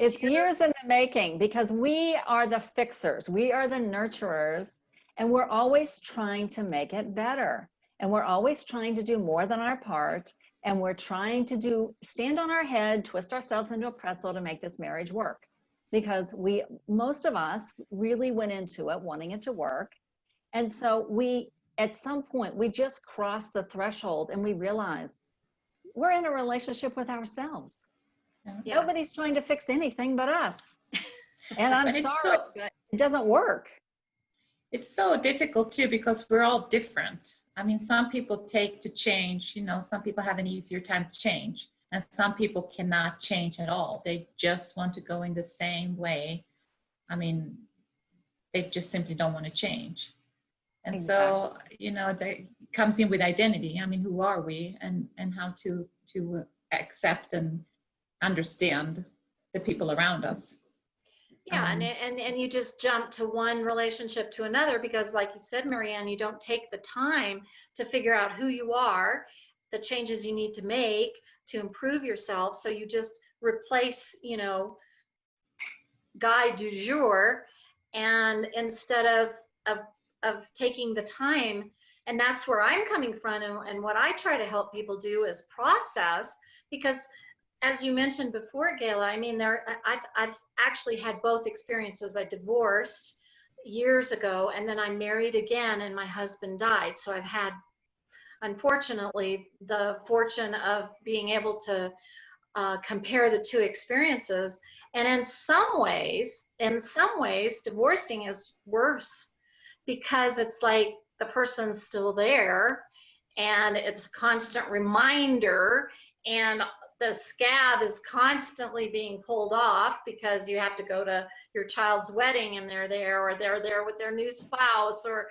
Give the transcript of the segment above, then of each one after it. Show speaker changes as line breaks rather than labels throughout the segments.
It's years in the making, because we are the fixers, we are the nurturers, and we're always trying to make it better. And we're always trying to do more than our part. And we're trying to stand on our head, twist ourselves into a pretzel to make this marriage work. Because most of us really went into it wanting it to work. And so at some point, we just cross the threshold and we realize we're in a relationship with ourselves. Yeah. Nobody's trying to fix anything but us. And I'm sorry, but it doesn't work.
It's so difficult too, because we're all different. I mean, some people take to change, some people have an easier time to change, and some people cannot change at all. They just want to go in the same way. I mean, they just simply don't want to change. And exactly. So, that comes in with identity. I mean, who are we, and how to accept and understand the people around us.
Yeah, and you just jump to one relationship to another because, like you said, Marianne, you don't take the time to figure out who you are, the changes you need to make to improve yourself. So you just replace, guy du jour, and instead of taking the time, and that's where I'm coming from, and what I try to help people do is process, because as you mentioned before, Gayla, I mean, I've actually had both experiences. I divorced years ago, and then I married again, and my husband died. So I've had, unfortunately, the fortune of being able to compare the two experiences. And in some ways, divorcing is worse, because it's like the person's still there, and it's a constant reminder, and the scab is constantly being pulled off because you have to go to your child's wedding and they're there, or they're there with their new spouse, or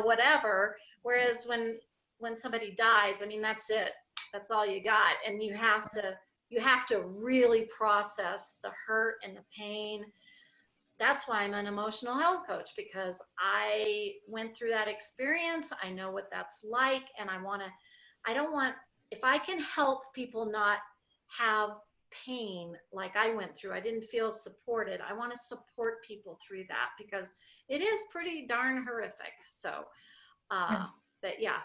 whatever. Whereas when somebody dies, I mean, that's it. That's all you got, and you have to really process the hurt and the pain. That's why I'm an emotional health coach, because I went through that experience. I know what that's like, and if I can help people not have pain like I went through, I didn't feel supported, I want to support people through that, because it is pretty darn horrific. So, but yeah.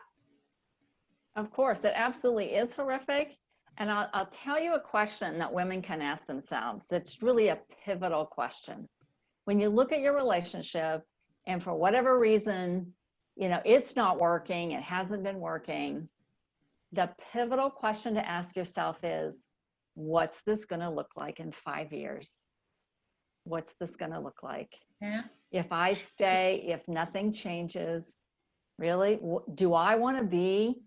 Of course, it absolutely is horrific. And I'll tell you a question that women can ask themselves. That's really a pivotal question. When you look at your relationship, and for whatever reason, it's not working, it hasn't been working, the pivotal question to ask yourself is, what's this going to look like in 5 years? What's this going to look like?
Yeah.
If I stay, if nothing changes, really, do I want to be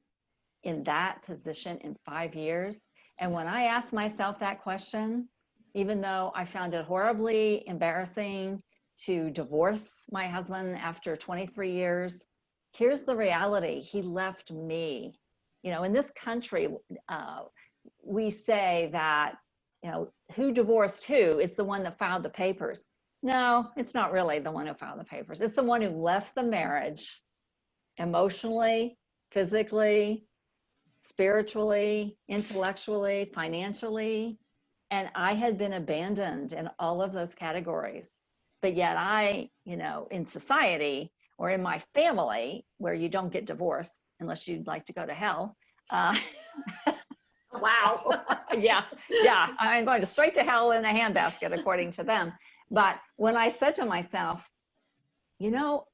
in that position in 5 years? And when I ask myself that question, even though I found it horribly embarrassing to divorce my husband after 23 years, here's the reality. He left me. In this country, we say that, who divorced who is the one that filed the papers. No, it's not really the one who filed the papers. It's the one who left the marriage emotionally, physically, spiritually, intellectually, financially. And I had been abandoned in all of those categories. But yet in society, or in my family, where you don't get divorced unless you'd like to go to hell.
Wow.
Yeah. I'm going straight to hell in a handbasket, according to them. But when I said to myself,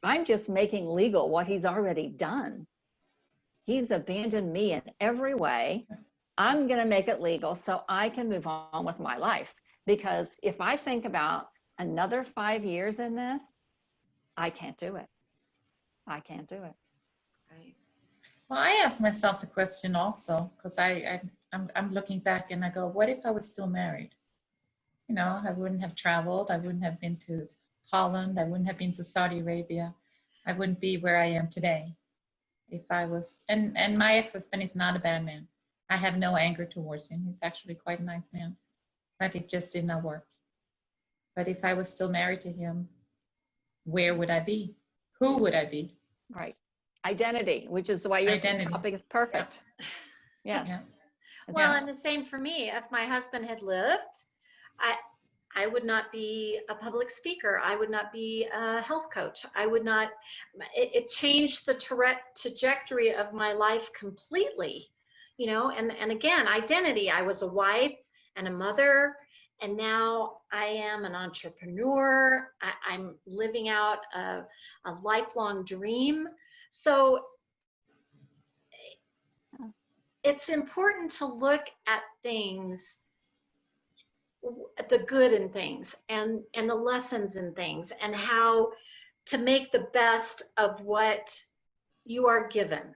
I'm just making legal what he's already done. He's abandoned me in every way. I'm going to make it legal so I can move on with my life. Because if I think about another 5 years in this, I can't do it. I can't do it.
Right.
Well, I ask myself the question also, because I'm looking back and I go, what if I was still married? I wouldn't have traveled. I wouldn't have been to Holland. I wouldn't have been to Saudi Arabia. I wouldn't be where I am today. If I was, and my ex-husband is not a bad man. I have no anger towards him. He's actually quite a nice man, but it just did not work. But if I was still married to him, where would I be? Who would I be?
Right. Identity, which is why your topic is perfect.
Yeah. Yes. Yeah. Well, and the same for me. If my husband had lived, I I would not be a public speaker. I would not be a health coach. I would not, it changed the trajectory of my life completely, you know, and again, identity. I was a wife and a mother, and now I am an entrepreneur. I'm living out a lifelong dream. So it's important to look at things, the good in things, and the lessons in things, and how to make the best of what you are given.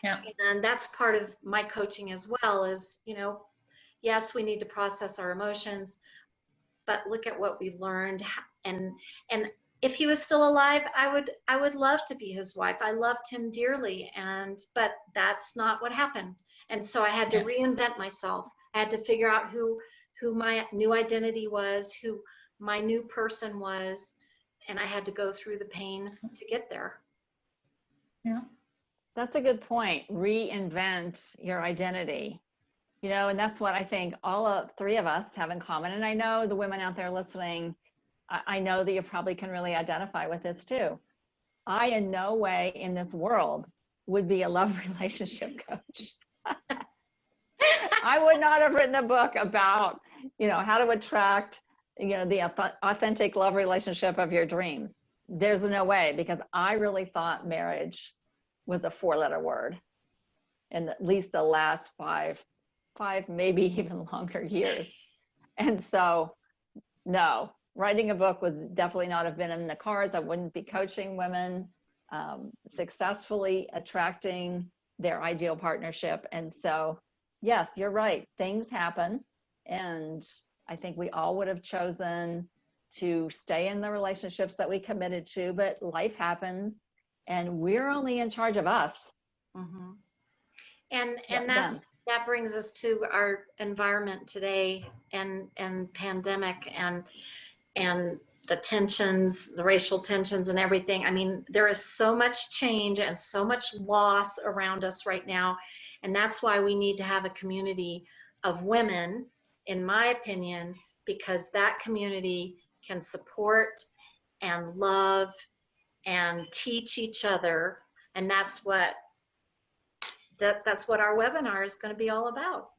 Yeah.
And that's part of my coaching as well, is, you know, yes, we need to process our emotions, but look at what we learned. And if he was still alive, I would love to be his wife. I loved him dearly, but that's not what happened. And so I had to reinvent myself. I had to figure out who my new identity was, who my new person was, and I had to go through the pain to get there.
Yeah.
That's a good point. Reinvent your identity. You know, and that's what I think all three of us have in common. And I know the women out there listening, I know that you probably can really identify with this too. I in no way in this world would be a love relationship coach. I would not have written a book about, you know, how to attract, you know, the authentic love relationship of your dreams. There's no way, because I really thought marriage was a 4-letter word in at least the last five, maybe even longer years. And so, no, writing a book would definitely not have been in the cards. I wouldn't be coaching women, successfully attracting their ideal partnership. And so, yes, you're right. Things happen. And I think we all would have chosen to stay in the relationships that we committed to, but life happens and we're only in charge of us.
Mm-hmm. And that brings us to our environment today, and pandemic, and the tensions, the racial tensions and everything. I mean, there is so much change and so much loss around us right now. And that's why we need to have a community of women, in my opinion, because that community can support and love and teach each other. And that's what our webinar is going to be all about.